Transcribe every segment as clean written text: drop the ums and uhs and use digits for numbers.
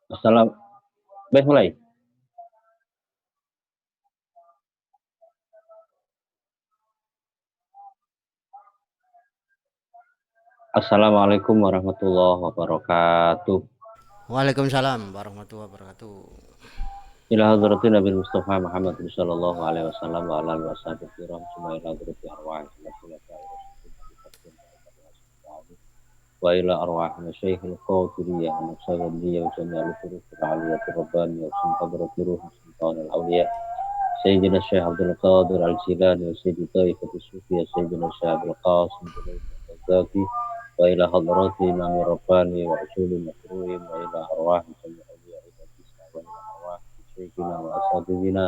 Assalam Beh, mulai? Assalamualaikum warahmatullahi wabarakatuh. Waalaikumsalam warahmatullahi wabarakatuh. Ila hadratin Nabi Mustafa Muhammad sallallahu alaihi wasallam wa ala alihi washabihi kiram summa ila hadrati arwah wa ila arwah masyayikhil qadiriyah wa naqsabandiyah wa jami'al furuf al-aliyatir rabbaniyah wa hadrati ruh sultan al-awliya Sayyidina Syekh Abdul Qadir Al-Jilani wa Sayyidi Taifatul Sufiyah Sayyidina Syekh Abdul Qasim Al-Zaki wa ila hadrati Imam Rabbani wa usuli makruhim wa ila arwah jami'al awliya ila bisna wa ila arwah syekhina wa asatidina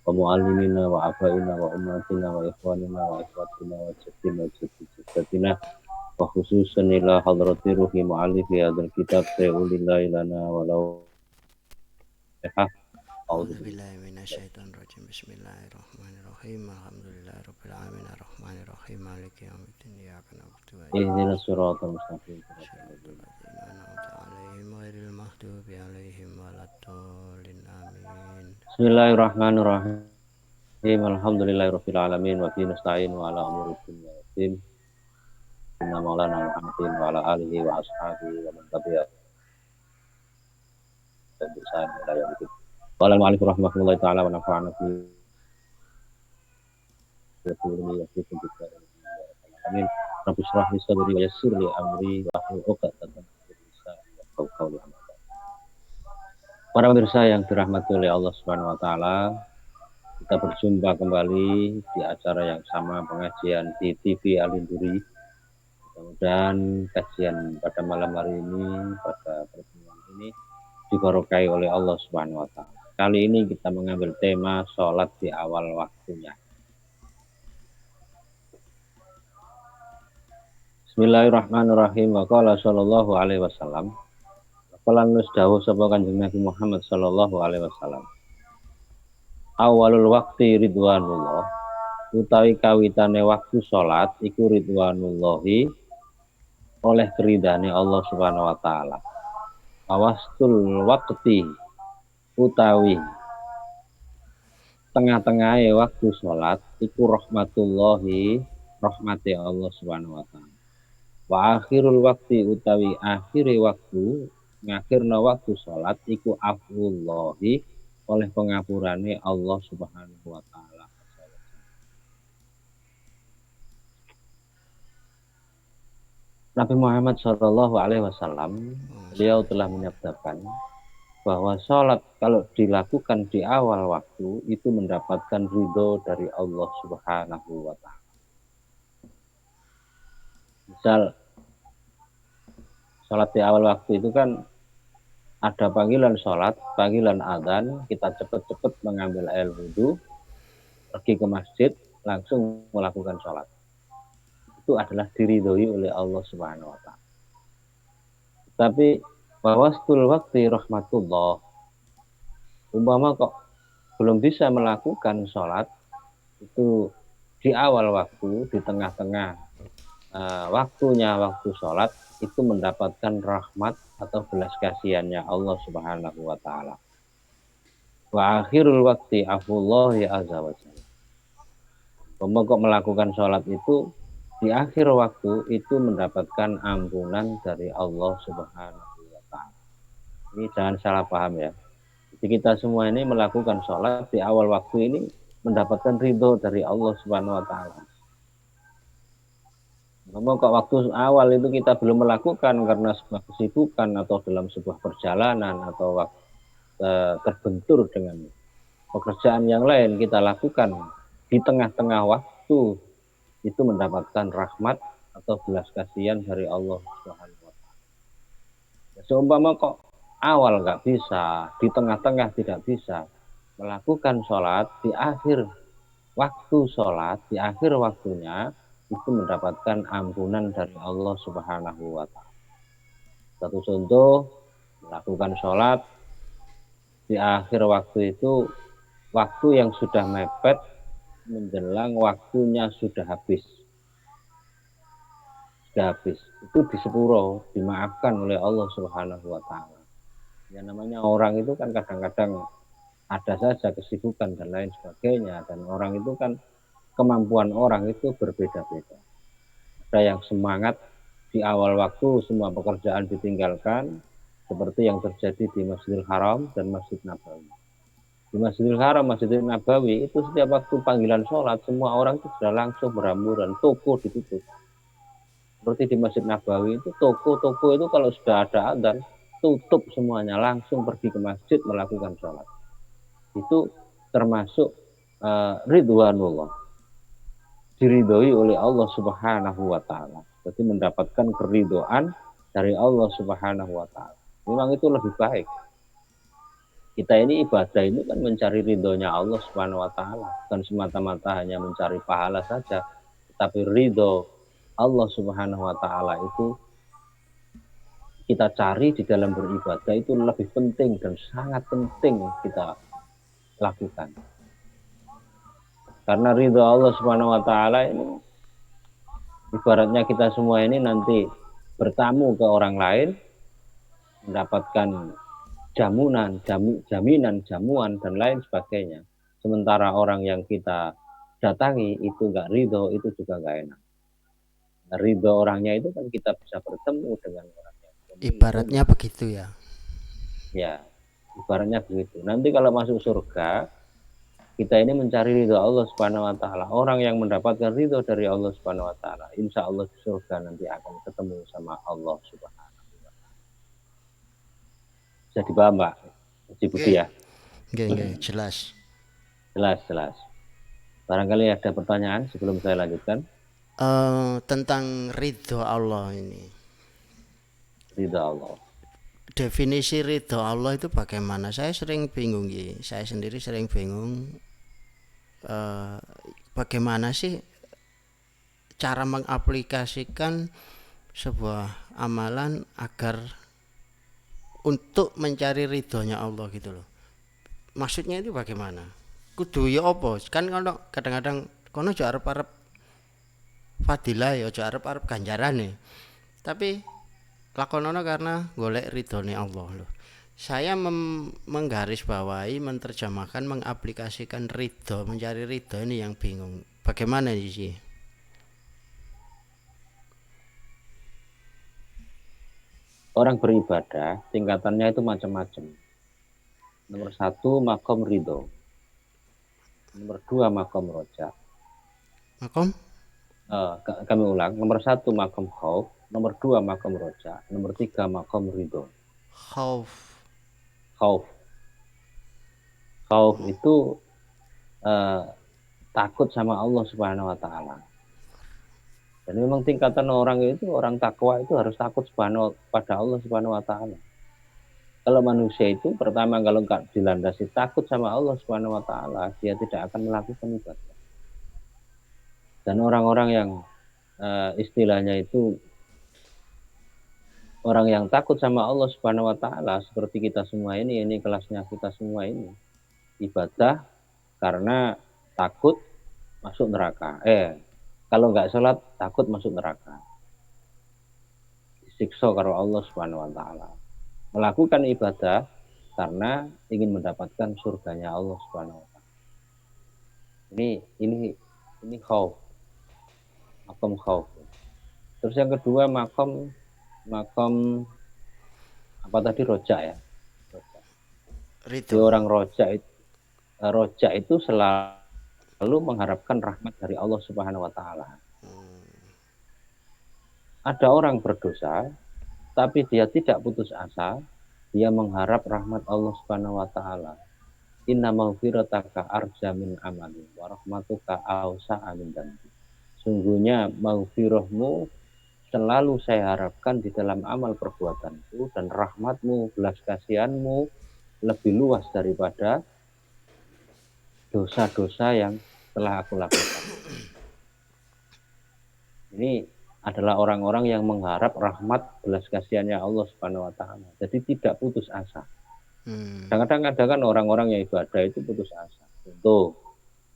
wa muallimina wa abaina wa ummatina wa ikhwanina wa ikhwatina wa jaddina wa jaddatina wa khususan ila hadrati ruhi mu'allifi hadzal kitab sayulillahi lana wa lahu A'udzubillahi minasyaitonirrajim. Bismillahirrahmanirrahim. Alhamdulillahirabbil alamin arrahmanirrahim maliki yaumiddin iyyaka na'budu wa iyyaka ihdinas nasta'in. siratal mustaqim Shiratal ladzina an'amta 'alaihim ghairil maghdubi 'alaihim waladdallin. Amin. Bismillahirrahmanirrahim. Alhamdulillahirabbil alamin wa bihi nasta'in wa ala umuri dunya waddin. Inna maulana Muhammadin wa ala alihi wa ashabihi wa man tabi'ahum bi ihsan ila yaumil qala al-mu'allif rahimahullahi ta'ala wa nafa'ana fi ilmihi wa fikum bi amin. Rabbi shrah li sadri wa yassir li amri wa hlul 'uqdatam min lisani yafqahu qawli. Para pemirsa yang dirahmati oleh Allah Subhanahu wa taala, kita berjumpa kembali di acara yang sama, pengajian di TV Alinduri. Mudah-mudahan kajian pada malam hari ini, pada pertemuan ini diberkahi oleh Allah Subhanahu wa taala. Kali ini kita mengambil tema sholat di awal waktunya. Bismillahirrahmanirrahim. Wa qala sallallahu alaihi wasallam. Qala nusdawu sapa Kanjeng Nabi Muhammad sallallahu alaihi wasallam. Awalul waqti ridwanullah, utawi kawitane waktu sholat iku ridwanullahi, oleh keridane Allah Subhanahu wa taala. Awastul waqti, utawi tengah-tengahe waktu sholat iku rahmatullahi, rahmati Allah Subhanahu wa taala. Wa akhirul waqti, utawi akhire waktu, ngakhirna waktu sholat iku afullahi, oleh pengapurane Allah Subhanahu wa taala. Nabi Muhammad Shallallahu Alaihi Wasallam, beliau telah menyabdakan bahwa sholat kalau dilakukan di awal waktu itu mendapatkan ridho dari Allah Subhanahu wa taala. Misal sholat di awal waktu itu kan ada panggilan sholat, panggilan adzan, kita cepat-cepat mengambil air wudhu, pergi ke masjid, langsung melakukan sholat. Itu adalah diridhoi oleh Allah Subhanahu wa taala. Tapi wawastul waktu rahmatullah, umpama kok belum bisa melakukan sholat itu di awal waktu, di tengah-tengah waktunya waktu sholat, itu mendapatkan rahmat atau belas kasihannya Allah Subhanahu wa taala. Wa akhirul waktu afullahi azza wa jalla. Kok melakukan sholat itu di akhir waktu itu mendapatkan ampunan dari Allah Subhanahu wa taala. Ini jangan salah paham ya. Jadi kita semua ini melakukan sholat di awal waktu ini mendapatkan ridho dari Allah Subhanahu wa taala. Namun kok waktu awal itu kita belum melakukan karena sebuah kesibukan atau dalam sebuah perjalanan atau terbentur dengan pekerjaan yang lain kita lakukan di tengah-tengah waktu, itu mendapatkan rahmat atau belas kasihan dari Allah Subhanahu wa taala. Seumpama kok awal nggak bisa, di tengah-tengah tidak bisa melakukan sholat, di akhir waktu sholat, di akhir waktunya itu mendapatkan ampunan dari Allah Subhanahu wa taala. Satu contoh, melakukan sholat di akhir waktu itu, waktu yang sudah mepet menjelang waktunya sudah habis. Sudah habis. Itu disepuro, dimaafkan oleh Allah Subhanahu wa taala. Ya namanya orang itu kan kadang-kadang ada saja kesibukan dan lain sebagainya, dan orang itu kan kemampuan orang itu berbeda-beda. Ada yang semangat di awal waktu semua pekerjaan ditinggalkan, seperti yang terjadi di Masjidil Haram dan Masjid Nabawi. Di Masjidil Haram, Masjidil Nabawi itu setiap waktu panggilan sholat, semua orang itu sudah langsung berhamburan, toko ditutup. Seperti di Masjid Nabawi itu toko-toko itu kalau sudah ada adzan, tutup semuanya, langsung pergi ke masjid melakukan sholat. Itu termasuk ridwanullah, diridhoi oleh Allah Subhanahu wa taala. Jadi mendapatkan keridhaan dari Allah Subhanahu wa taala. Memang itu lebih baik. Kita ini ibadah ini kan mencari ridhonya Allah Subhanahu wa taala, bukan semata-mata hanya mencari pahala saja, tetapi ridho Allah Subhanahu wa taala itu kita cari di dalam beribadah itu lebih penting dan sangat penting kita lakukan. Karena ridho Allah Subhanahu wa taala ini ibaratnya kita semua ini nanti bertamu ke orang lain, mendapatkan jaminan, jamuan, dan lain sebagainya. Sementara orang yang kita datangi itu nggak ridho, itu juga nggak enak. Nah, ridho orangnya itu kan kita bisa bertemu dengan orang yang pemilik Ibaratnya rumah. begitu ya. Ya, ibaratnya begitu. Nanti kalau masuk surga, kita ini mencari ridho Allah Subhanahu wa taala. Orang yang mendapatkan ridho dari Allah Subhanahu wa taala, insya Allah di surga nanti akan ketemu sama Allah Subhanahu wa taala. Bisa dipaham, Pak? Haji Budi ya? Oke, jelas. Jelas, jelas. Barangkali ada pertanyaan sebelum saya lanjutkan. Tentang ridho Allah ini. Ridho Allah. Definisi ridho Allah itu bagaimana? Saya sering bingung ya. Saya sendiri sering bingung. eh, Bagaimana sih cara mengaplikasikan sebuah amalan agar untuk mencari ridhonya Allah gitu loh. Maksudnya itu bagaimana? Kudu ya apa? Kan kalau kadang-kadang kono aja arep-arep fadilah ya aja arep-arep ganjarane. Tapi lakonono karena golek ridhone Allah loh. Saya menggarisbawahi, menerjemahkan, mengaplikasikan ridho, mencari ridho ini yang bingung. Bagaimana sih? Orang beribadah tingkatannya itu macam-macam. Nomor satu makom ridho. Nomor dua makom roja. Makom? Kami ulang. Nomor satu makom khauf. Nomor dua makom roja. Nomor tiga makom ridho. Khauf. Khauf. Khauf itu takut sama Allah Subhanahu wa taala. Dan memang tingkatan orang itu, orang takwa itu harus takut pada Allah Subhanahu wa taala. Kalau manusia itu pertama kalau nggak dilandasi takut sama Allah Subhanahu wa taala, dia tidak akan melakukan ibadah. Dan orang-orang yang istilahnya itu orang yang takut sama Allah Subhanahu wa taala seperti kita semua ini kelasnya kita semua ini. Ibadah karena takut masuk neraka. Kalau nggak sholat takut masuk neraka. Disiksa karo Allah Subhanahu wa taala. Melakukan ibadah karena ingin mendapatkan surganya Allah Subhanahu wa taala. Ini khauf. Makom khauf. Terus yang kedua makom apa tadi roja ya. Roja. Di orang roja itu selalu mengharapkan rahmat dari Allah Subhanahu wa taala. Ada orang berdosa tapi dia tidak putus asa, dia mengharap rahmat Allah Subhanahu wa taala. Inna maghfirataka arja min amali wa rahmatuka awsa'a min dzambi. Sungguhnya maghfirahmu selalu saya harapkan di dalam amal perbuatanku, dan rahmatmu, belas kasihanmu lebih luas daripada dosa-dosa yang telah aku lakukan. Ini adalah orang-orang yang mengharap rahmat belas kasihannya Allah Subhanahu wa taala. Jadi tidak putus asa. Kadang-kadang ada kan orang-orang yang ibadah itu putus asa. Contoh,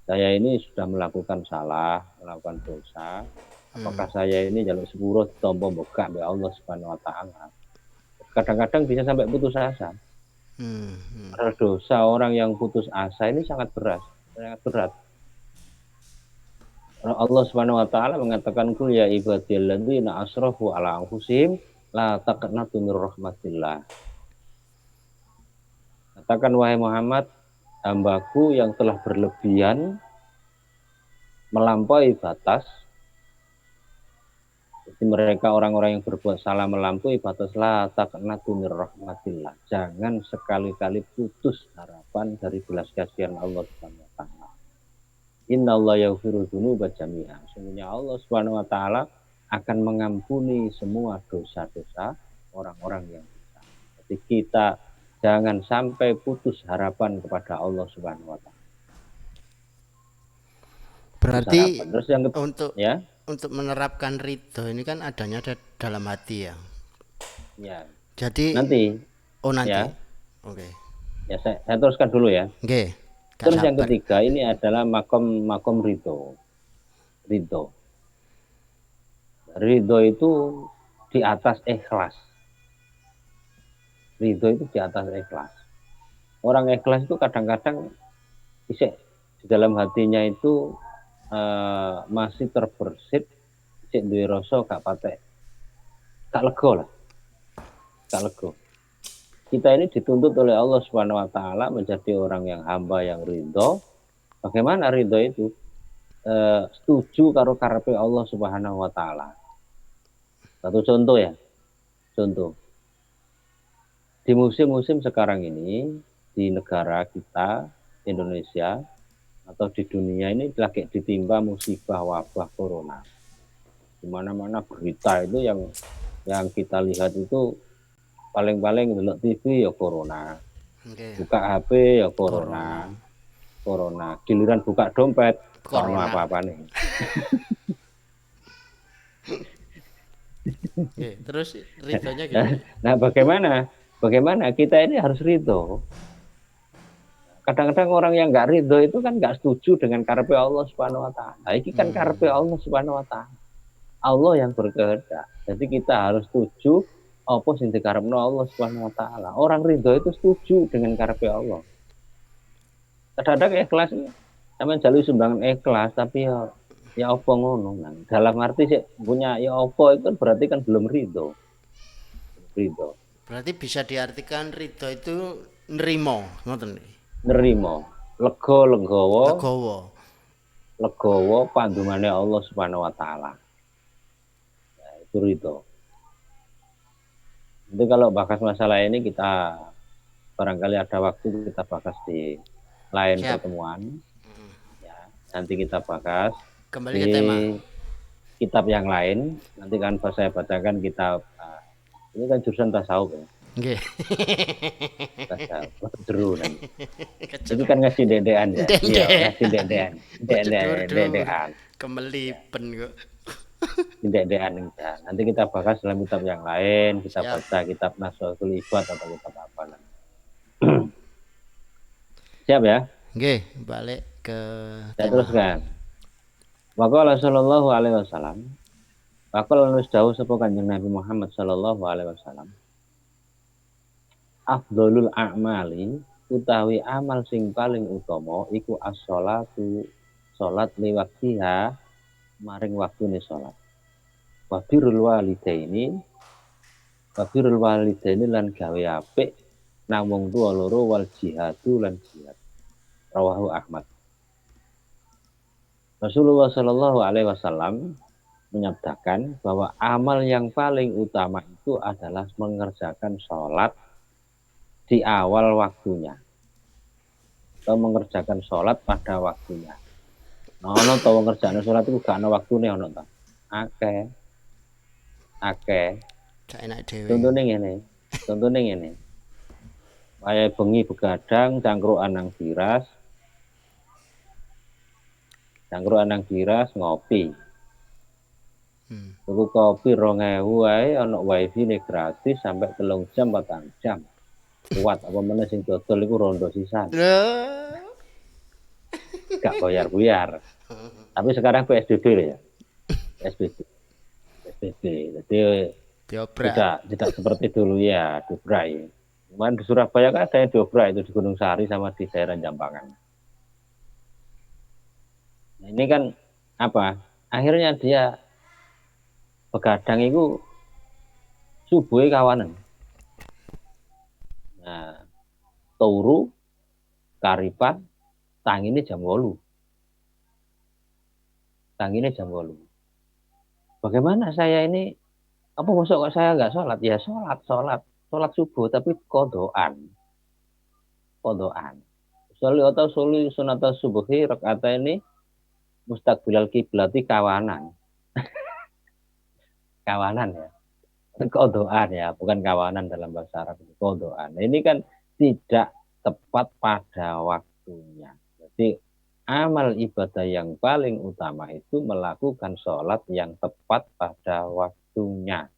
saya ini sudah melakukan salah, melakukan dosa. Apakah saya ini jaluk sepuro tombo mbokak be Allah Subhanahu wa taala. Kadang-kadang bisa sampai putus asa. Padahal dosa orang yang putus asa ini sangat berat, sangat berat. Allah Subhanahu wa taala mengatakan kul ya ibadilladzina asrafu ala anfusihim la taqnatu mir rahmatillah. Katakan wahai Muhammad, hambaku yang telah berlebihan melampaui batas. Jadi mereka orang-orang yang berbuat salah melampaui batas, la taqnatu mir rahmatillah. Jangan sekali-kali putus harapan dari belas kasihan Allah Subhanahu wa taala. Innallaha yaghfiru dzunuba jami'a. Sesungguhnya Allah Subhanahu wa taala akan mengampuni semua dosa-dosa orang-orang yang dosa. Jadi kita jangan sampai putus harapan kepada Allah Subhanahu wa taala. Berarti Terus yang untuk ya, menerapkan ridho ini kan adanya dalam hati ya. ya. Jadi Nanti nanti. ya, Oke. ya saya teruskan dulu ya. Oke. Gak Terus yang sabar. ketiga ini adalah makom ridho. Ridho. Ridho itu di atas ikhlas. Ridho itu di atas ikhlas. Orang ikhlas itu kadang-kadang bisa di dalam hatinya itu masih terbersit, cek duwe rasa gak patek, gak lego lah, gak lego. Kita ini dituntut oleh Allah Subhanahu wa taala menjadi orang yang hamba yang ridho. Bagaimana ridho itu? Setuju karo karepe Allah Subhanahu wa taala. Satu contoh ya. Contoh. Di musim-musim sekarang ini di negara kita Indonesia atau di dunia ini lagi ditimpa musibah wabah corona. Di mana-mana berita itu yang kita lihat itu paling-paling delok TV ya corona. Oke. Buka HP ya corona. Giliran buka dompet corona apa-apa nih. Oke, terus ridhonya gimana? Nah, bagaimana kita ini harus ridho. Kadang-kadang orang yang nggak ridho itu kan nggak setuju dengan karepe Allah Subhanahu wa taala. Ini kan karepe Allah Subhanahu wa taala. Allah yang berkehendak. Jadi kita harus setuju apa sing dikarepno Allah Subhanahu wa taala. Orang ridho itu setuju dengan karepe Allah. Kadang-kadang ikhlas sampean jalu sumbangan ikhlas tapi ya apa ngono. Nah, dalam arti sih punya ya apa itu berarti kan belum ridho. Ridho. Berarti bisa diartikan ridho itu nerimo, ngoten nih. Nerimo, legowo pandungane Allah Subhanahu wa taala. Ya, itu ridho. Jadi kalau bahas masalah ini kita barangkali ada waktu kita bahas di lain pertemuan. Ya, nanti kita bahas kembali di ke tema kitab yang lain. Nanti kan saya bacakan kitab ini kan jurusan tasawuf ya. Nggih. Jeru kan. Itu kan ngasih dedean ya. Iya, ngasih dedean. Dedean. Kemelipen kok. Dedean ya. Nanti kita bahas dalam kitab yang lain, kita baca kitab Nasrul Ibad atau kitab apa nanti. Siap ya? Nggih, balik ke saya teruskan. Waqala sallallahu alaihi wasallam. Waqala nus dawuh sapa Kanjeng Nabi Muhammad sallallahu alaihi wasallam. Afdholul a'mali utawi amal sing paling utama iku as-sholatu salat liwaktiha maring waktune salat. Wa birrul walidaini lan gawe apik nang wong tuwa loro wal jihadu lan jihad. Rawahu Ahmad. Rasulullah sallallahu alaihi wasallam menyabdakan bahwa amal yang paling utama itu adalah mengerjakan sholat di awal waktunya atau mengerjakan sholat pada waktunya. Nah, ono to ngerjakno sholat itu gak ono waktune ono to. Akeh. Gak enak dhewe. Contone ngene. Kaya bengi begadang cangkrukan nang biras ngopi. Tuku kopi 2.000 wae ono wifi ne gratis sampai 3 jam 4 jam. Kuat apa meneh sing dodol iku rondo sisan. Gak bayar-bayar. Tapi sekarang PSBB ya. PSBB. Jadi tidak seperti dulu ya, dibrai. Kemarin di Surabaya kan ada yang diobrak itu di Gunung Sari sama di daerah Jambangan. Nah, ini kan apa? Akhirnya dia begadang itu subuh kawanan. Nah, turu karipan tangine jam 8. Tangine jam 8. Bagaimana saya ini apa masuk kok saya nggak sholat? Ya sholat subuh tapi kodoan. Soli sunata subuhi rakaat ini mustaqbilal kiblati kawanan. Kawanan ya. Kodoan ya, bukan kawanan dalam bahasa Arab. Kodoan. Ini kan tidak tepat pada waktunya. Jadi amal ibadah yang paling utama itu melakukan sholat yang tepat pada waktunya.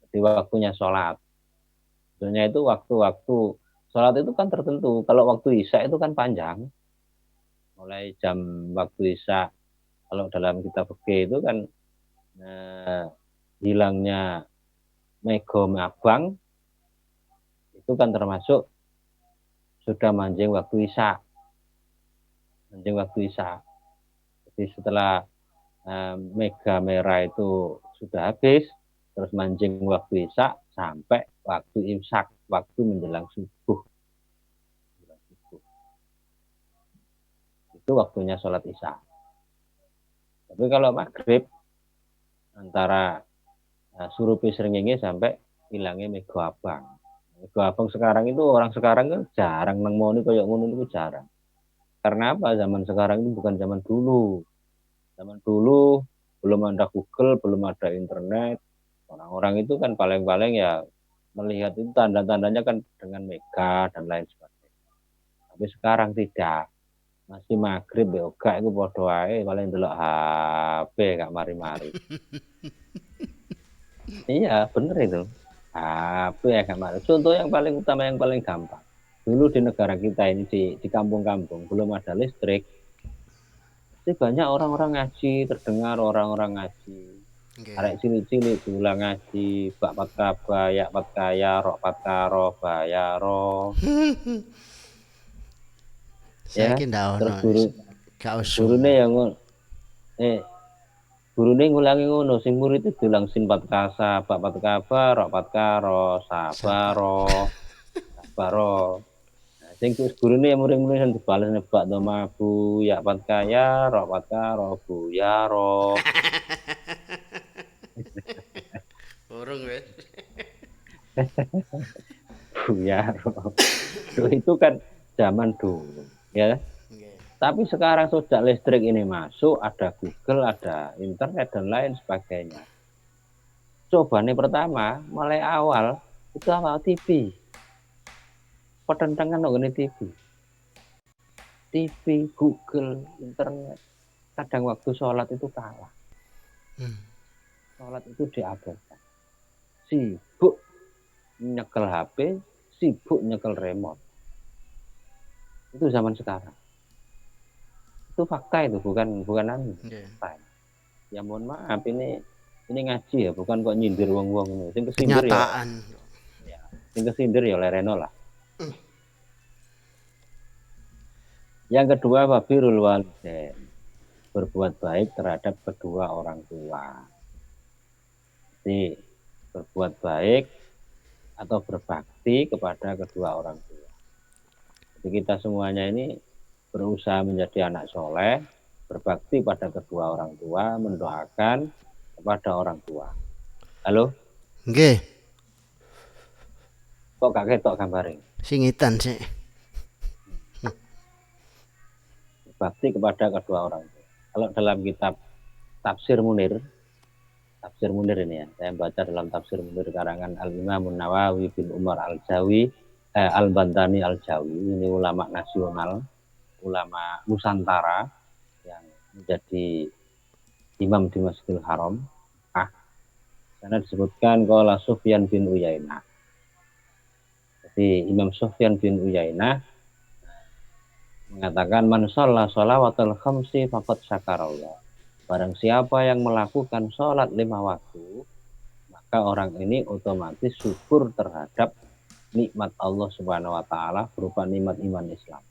Jadi waktunya sholat. Sebenarnya itu waktu-waktu sholat itu kan tertentu. Kalau waktu isya itu kan panjang. Mulai jam waktu isya. Kalau dalam kitab fikih itu kan hilangnya mego mabang itu kan termasuk sudah manjing waktu isya. Manjing waktu isya. Jadi setelah mega merah itu sudah habis, terus mancing waktu isya sampai waktu imsak, waktu menjelang subuh. Itu waktunya sholat isya. Tapi kalau maghrib antara surupi srengenge sampai hilangnya mego abang. Mego abang sekarang itu orang sekarang kan jarang nang moni koyo ngono itu jarang. Karena apa? Zaman sekarang itu bukan zaman dulu. Zaman dulu belum ada Google, belum ada internet. Orang-orang itu kan paling-paling ya melihat itu tanda-tandanya kan dengan mega dan lain sebagainya. Tapi sekarang tidak. Masih maghrib ya gak itu podo ae paling delok HP gak mari-mari. Iya, bener itu. HP ya gak mari. Contoh yang paling utama yang paling gampang. Dulu di negara kita ini di kampung-kampung belum ada listrik. Jadi banyak orang-orang ngaji, terdengar orang-orang ngaji. Arek cilik-cilik diulang ngaji, bak pat kaba, yak pat kaya, rok pat karo, bayaro. Saya Ya, kira terus ono gak usum. gurune yang gurune ngulangi ngono, sing murid itu diulang sin pat kasa, bak pat kaba, rok pat karo, Sabar. sabaro, sabaro. Nah, sing gurune yang murid-murid yang dibales nebak do mabu, yak pat kaya, rok pat karo, buyaro. Urung wis. Buyaro. Itu kan zaman dulu, ya. Tapi sekarang sejak listrik ini masuk, ada Google, ada internet dan lain sebagainya. Coba nih pertama, mulai awal itu awal TV. Pertentangan dengan TV. TV, Google, internet. Kadang waktu sholat itu kalah. Sholat itu diabaikan. Sibuk nyekel HP, sibuk nyekel remote. Itu zaman sekarang. Itu fakta itu, bukan anu. Ya mohon maaf ini ngaji ya, bukan kok nyindir wong-wong ini. Sing kesindir ya. Kenyataan. Sing kesindir ya lereno lah. Yang kedua, wabirul walidain. Berbuat baik terhadap kedua orang tua. Jadi berbuat baik atau berbakti kepada kedua orang tua. Jadi kita semuanya ini berusaha menjadi anak soleh, berbakti pada kedua orang tua, mendoakan kepada orang tua. Halo? Nggih. Kok gak ketok gambare? Singitan sih. Berbakti kepada kedua orang tua. Kalau dalam kitab Tafsir Munir ini ya, saya baca dalam Tafsir Munir karangan Al-Imam Nawawi bin Umar Al-Jawi, Al-Bantani Al-Jawi, ini ulama nasional, ulama Nusantara yang menjadi imam di Masjidil Haram. Sana disebutkan qala Sufyan bin Uyainah. Jadi Imam Sufyan bin Uyainah mengatakan man shalla shalawatul khamsi faqad syakarallah. Barang siapa yang melakukan sholat 5 waktu, maka orang ini otomatis syukur terhadap nikmat Allah Subhanahu wa taala berupa nikmat iman Islam.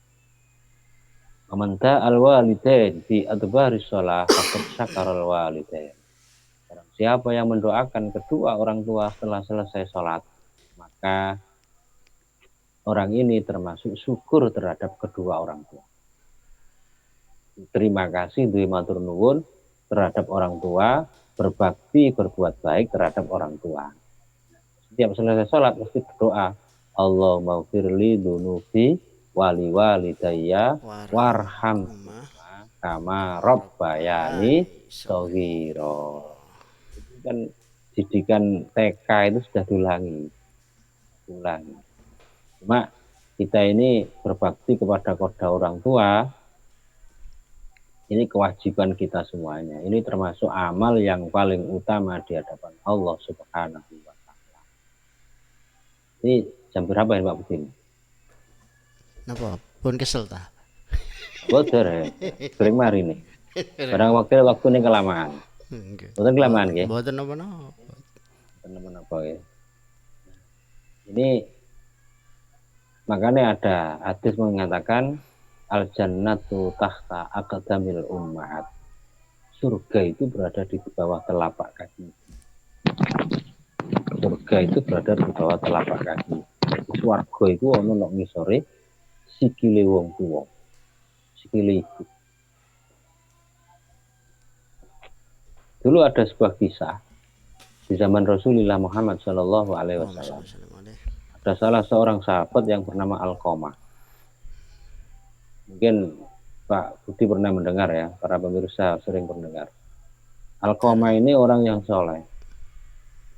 Amanta al-walidain fi adbaris shalah faqad syakaral walidain. Barang siapa yang mendoakan kedua orang tua setelah selesai sholat, maka orang ini termasuk syukur terhadap kedua orang tua. Terima kasih, duwe matur nuwun terhadap orang tua, berbakti, berbuat baik terhadap orang tua. Setiap selesai sholat mesti berdoa, Allahumma firli dunubi wali walidayya warham kama rabbayani shaghira. Itu kan didikan TK itu sudah diulangi. Cuma kita ini berbakti kepada kedua orang tua, ini kewajiban kita semuanya. Ini termasuk amal yang paling utama di hadapan Allah Subhanahu wa taala. Ini jam berapa ya Pak Budin? Napa? Pun kesel ta? Boten ya. Sering mari nih. Barang waktu ini kelamaan. Nggih. Boten kelamaan nggih. Mboten napa-napa. Boten apa ya. Ini makanya ada hadis mengatakan al jannatu tahta aqdamil ummahat. Surga itu berada di bawah telapak kaki. Surga itu berada di bawah telapak kaki. Swarga itu ono nek ngisore sikile wong tuwa. Sikile ibu. Dulu ada sebuah kisah di zaman Rasulullah Muhammad Shallallahu Alaihi Wasallam. Ada salah seorang sahabat yang bernama Alqamah. Mungkin Pak Budi pernah mendengar ya, para pemirsa sering mendengar. Alqamah ini orang yang soleh.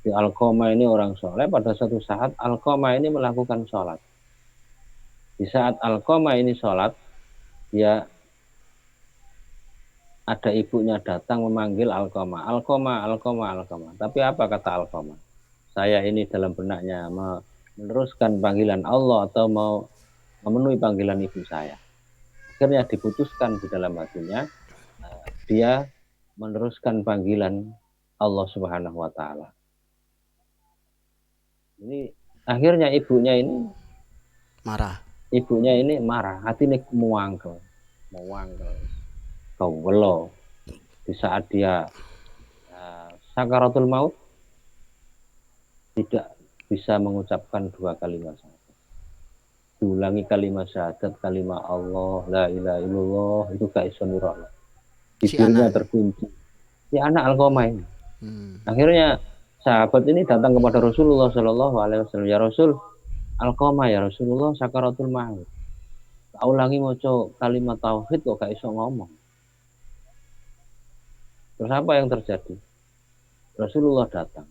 Di Alqamah ini orang soleh. Pada suatu saat Alqamah ini melakukan sholat. Di saat Alqamah ini sholat, dia ada ibunya datang memanggil Alqamah. Alqamah, Alqamah, Alqamah. Tapi apa kata Alqamah? Saya ini dalam benaknya meneruskan panggilan Allah atau mau memenuhi panggilan ibu saya. Akhirnya diputuskan di dalam hatinya, dia meneruskan panggilan Allah Subhanahu wa taala. Ini akhirnya ibunya ini marah. Ibunya ini marah, hatinya muangkel. Kawelo. Di saat dia sakaratul maut tidak bisa mengucapkan dua kalimat syahadat. Diulangi kalimat syahadat, kalimat Allah, la ilaha illallah, itu gak iso nurut. Bibirnya terkunci. Si anak Alqamah ini. Akhirnya sahabat ini datang kepada Rasulullah Shallallahu Alaihi Wasallam. Ya Rasul, Alqamah ya Rasulullah sakaratul maut. Tak ulangi maca kalimat tauhid kok gak iso ngomong. Terus apa yang terjadi? Rasulullah datang.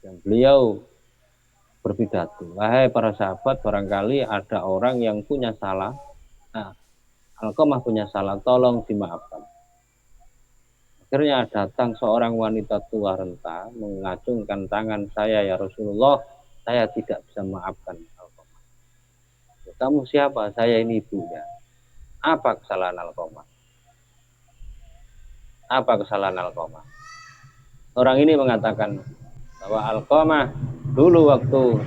Dan beliau berpidato. Wahai para sahabat, barangkali ada orang yang punya salah. Nah, Alqamah punya salah, tolong dimaafkan. Akhirnya datang seorang wanita tua renta mengacungkan tangan, saya ya Rasulullah, saya tidak bisa memaafkan Alqamah. Kamu siapa? Saya ini ibunya. Apa kesalahan Alqamah? Orang ini mengatakan bahwa Alqamah dulu waktu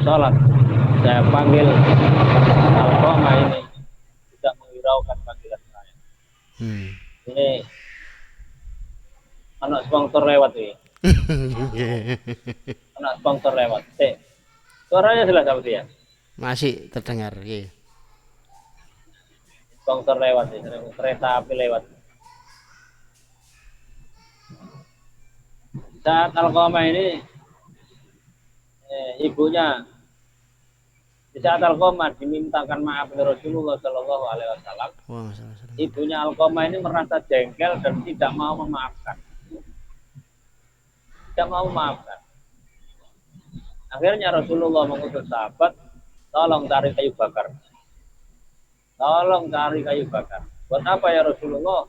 sholat saya panggil Alqamah ini tidak menghiraukan panggilan saya. Ini anak sponsor lewat ini. Anak sponsor lewat. Suaranya jelas apa dia? Masih terdengar, iya. Sponsor lewat nih, kereta api lewat. Saat Alqamah ini ibunya di saat Alqamah dimintakan maaf oleh Rasulullah Shallallahu Alaihi Wasallam, ibunya Alqamah ini merasa jengkel dan tidak mau memaafkan. Akhirnya Rasulullah mengutus sahabat, tolong cari kayu bakar. Buat apa ya Rasulullah?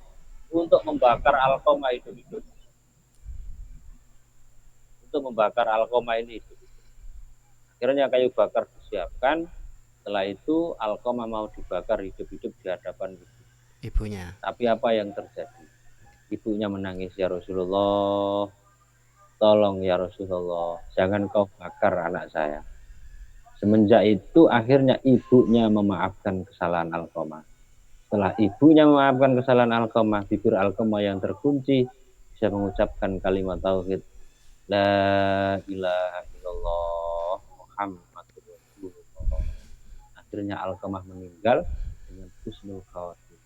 Untuk membakar Alqamah hidup-hidup. Ini. Akhirnya kayu bakar disiapkan. Setelah itu Alqamah mau dibakar hidup-hidup di hadapan ibunya. Tapi apa yang terjadi? Ibunya menangis, ya Rasulullah, tolong ya Rasulullah, jangan kau bakar anak saya. Semenjak itu akhirnya ibunya memaafkan kesalahan Alqamah. Setelah ibunya memaafkan kesalahan Alqamah, bibir Alqamah yang terkunci bisa mengucapkan kalimat tauhid la ilaha illallah Muhammadur Rasulullah. Akhirnya Alqamah meninggal dengan husnul khawatir.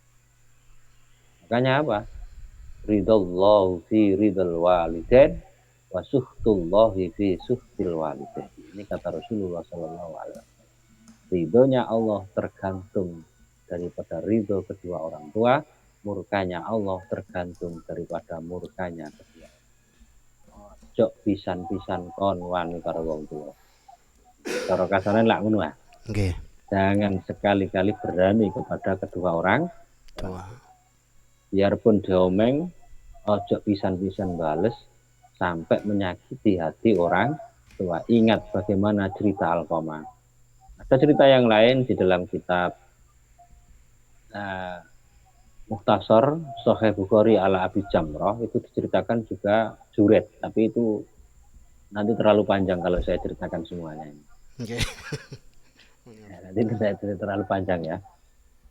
Makanya apa? Ridallahu fi ridal walidain wa suhtullahi fi suhtil walidain. Ini kata Rasulullah sallallahu alaihi wasallam. Ridhonya Allah tergantung daripada ridho kedua orang tua, murkanya Allah tergantung daripada murkanya kedua. Ojo pisan-pisan kon wani karo wong tua. Cara kasarane lak ngono ah. Nggih. Jangan sekali-kali berani kepada kedua orang Tua. biarpun diomeng, ojo pisan-pisan bales sampai menyakiti hati orang tua. Ingat bagaimana cerita Alqamah. Ada cerita yang lain di dalam kitab Mukhtasar Sahih Bukhari ala Abi Jamrah, itu diceritakan juga Juret, tapi itu nanti terlalu panjang kalau saya ceritakan semuanya. Nggih. Ya, nanti saya terlalu panjang ya.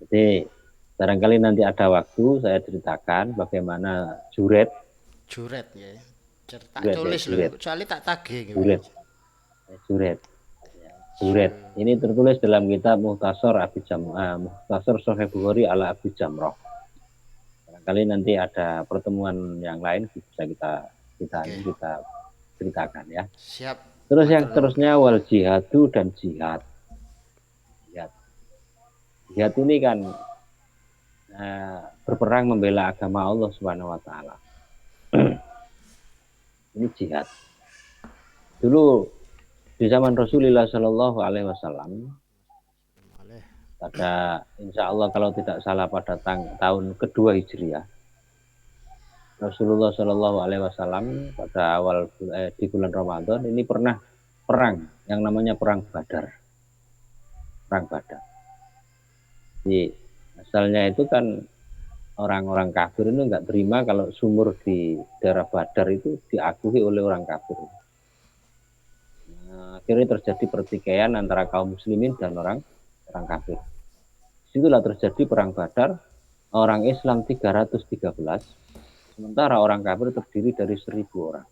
Jadi barangkali nanti ada waktu saya ceritakan bagaimana Juret Ya. Cerita Juret, tulis ya, Juret. lho, soalnya tak tagih. Juret. Ini tertulis dalam kitab Mukhtasar Mukhtasar Sahih Bukhari ala Abi Jamrah. Barangkali nanti ada pertemuan yang lain bisa kita ceritakan ya. Siap. Terus yang terusnya wal jihadu dan jihad. Jihad ini kan berperang membela agama Allah Subhanahu wa taala. Ini jihad. Dulu di zaman Rasulullah Shallallahu alaihi wasallam pada insya Allah kalau tidak salah pada tahun kedua Hijriah, Rasulullah Shallallahu alaihi wasallam pada awal di bulan Ramadan ini pernah perang yang namanya perang Badar. Perang Badar. Di asalnya itu kan orang-orang kafir itu nggak terima kalau sumur di daerah Badar itu diakui oleh orang kafir. Nah, akhirnya terjadi pertikaian antara kaum muslimin dan orang kafir. Disitulah terjadi perang Badar, orang Islam 313, sementara orang kafir terdiri dari 1000 orang.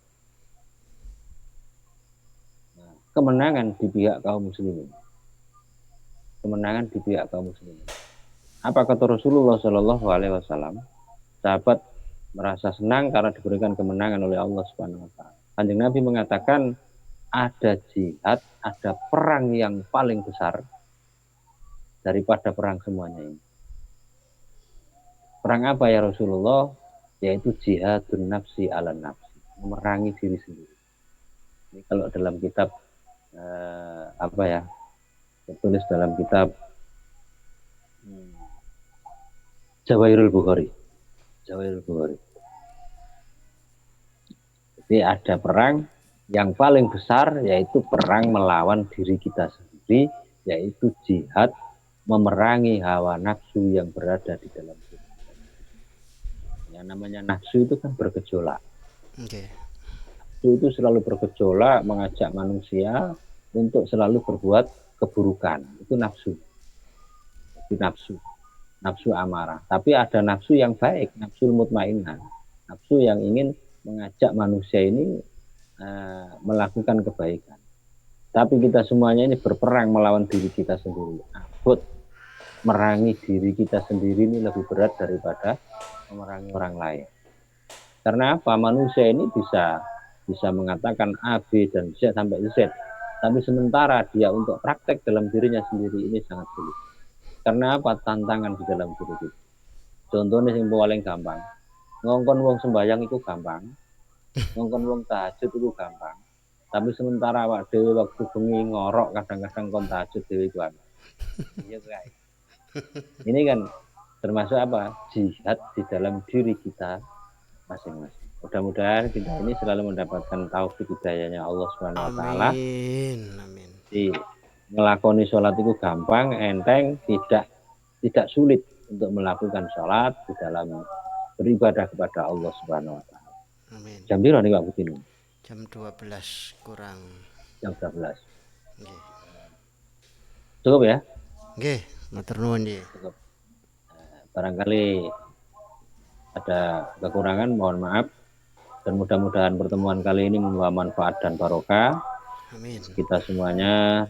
Nah, kemenangan di pihak kaum muslimin. Kemenangan di pihak kaum muslimin. Apa kata Rasulullah Shallallahu alaihi wasallam? Sahabat merasa senang karena diberikan kemenangan oleh Allah Subhanahu wa taala. Kanjeng Nabi mengatakan ada jihad, ada perang yang paling besar daripada perang semuanya ini. Perang apa ya Rasulullah? Yaitu jihadun nafsi ala nafsi, memerangi diri sendiri. Ini kalau dalam kitab tertulis dalam kitab Jawahirul Bukhari. Jadi ada perang yang paling besar yaitu perang melawan diri kita sendiri, yaitu jihad memerangi hawa nafsu yang berada di dalam diri. Yang namanya nafsu itu kan bergejolak. Nafsu itu selalu bergejolak mengajak manusia untuk selalu berbuat keburukan. Itu nafsu. Itu nafsu amarah. Tapi ada nafsu yang baik, nafsu mutmainnah. Nafsu yang ingin mengajak manusia ini melakukan kebaikan. Tapi kita semuanya ini berperang melawan diri kita sendiri. Abot merangi diri kita sendiri ini lebih berat daripada memerangi orang lain. Karena apa? Manusia ini bisa mengatakan A, B, dan Z sampai Z. Tapi sementara dia untuk praktek dalam dirinya sendiri ini sangat sulit. Karena apa? Tantangan di dalam diri kita. Contohnya yang paling gampang. Ngongkon wong sembahyang itu gampang. Ngongkon wong tahajud itu gampang. Tapi sementara waktu bengi ngorok kadang-kadang kon tahajud dhewe iku. Iya guys. Ini kan termasuk apa? Jihad di dalam diri kita masing-masing. Mudah-mudahan kita ini selalu mendapatkan taufik hidayahnya Allah Subhanahu wa taala. Amin. Di ngelakoni sholat itu gampang, enteng, tidak sulit untuk melakukan sholat di dalam beribadah kepada Allah Subhanahu wa taala. Amin. Jam piro nih Pak Butino? Jam 12 kurang. jam 12. Nggih. Cukup ya? Nggih, matur nuwun nggih. Cukup. Barangkali ada kekurangan, mohon maaf. Dan mudah-mudahan pertemuan kali ini membawa manfaat dan barokah. Amin. Kita semuanya,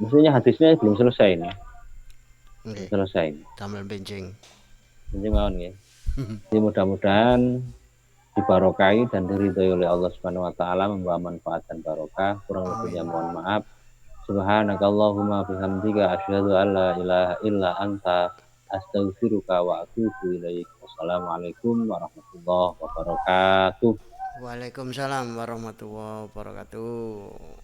mestinya hadisnya belum selesai ini. Belum Nggih. selesai. Damel benjing. Benjing mawon nggih. Jadi mudah-mudahan dibarokahi dan diridhoi oleh Allah Subhanahu wa taala, membawa manfaat dan barokah. Kurang lebihnya mohon maaf. Subhanakallahumma bihamdika asyhadu an la ilaha illa anta astaghfiruka wa atubu ilaik. Wassalamualaikum warahmatullahi wabarakatuh. Waalaikumsalam warahmatullahi wabarakatuh.